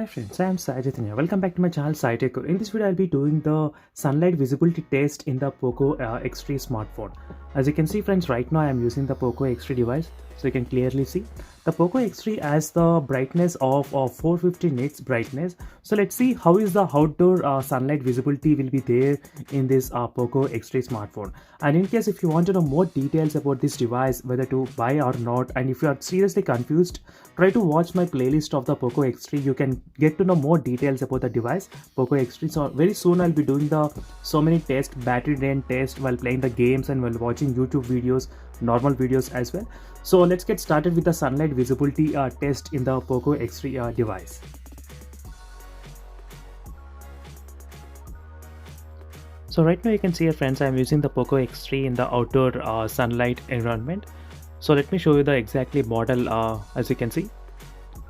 Hi friends, I am Sajid here. Welcome back to my channel SciTech. In this video, I'll be doing the sunlight visibility test in the POCO X3 smartphone. As you can see friends, right now I am using the POCO X3 device. So you can clearly see the POCO X3 has the brightness of 450 nits brightness. So let's see how is the outdoor sunlight visibility will be there in this POCO X3 smartphone. And in case if you want to know more details about this device, whether to buy or not, and if you are seriously confused, try to watch my playlist of the POCO X3. You can get to know more details about the device POCO X3. So very soon I'll be doing so many tests, battery drain test while playing the games and while watching YouTube videos, normal videos as well. So let's get started with the sunlight visibility test in the POCO X3 device. So right now you can see here friends, I am using the POCO X3 in the outdoor sunlight environment. So let me show you the exactly model. As you can see,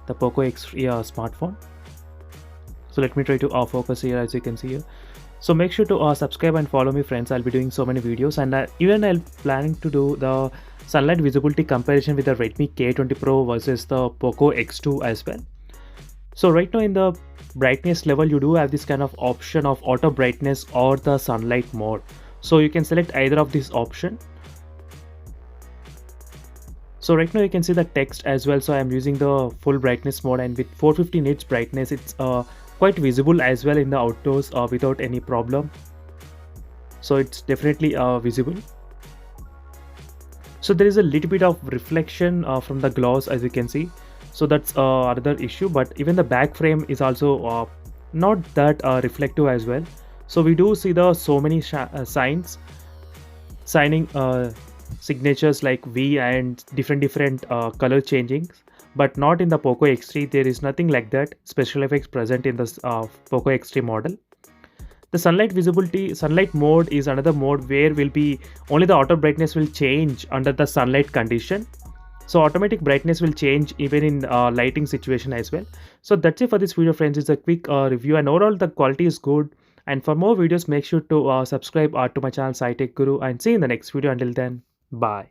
the POCO X3 smartphone. So let me try to focus here. As you can see here, so make sure to subscribe and follow me friends. I'll be doing so many videos, and even I'm planning to do the sunlight visibility comparison with the Redmi K20 Pro versus the POCO X2 as well. So right now in the brightness level, you do have this kind of option of auto brightness or the sunlight mode. So you can select either of this option. So right now you can see the text as well. So I'm using the full brightness mode, and with 450 nits brightness, it's quite visible as well in the outdoors without any problem. So it's definitely visible. So there is a little bit of reflection from the gloss, as you can see. So that's another issue, but even the back frame is also not that reflective as well. So we do see the so many signing signatures like V and different color changings, but not in the POCO X3. There is nothing like that special effects present in this POCO X3 model. The sunlight mode is another mode where will be only the auto brightness will change under the sunlight condition. So automatic brightness will change even in lighting situation as well. So that's it for this video friends. It's a quick review, and overall the quality is good. And for more videos, make sure to subscribe to my channel SciTech Guru, and see you in the next video. Until then, bye.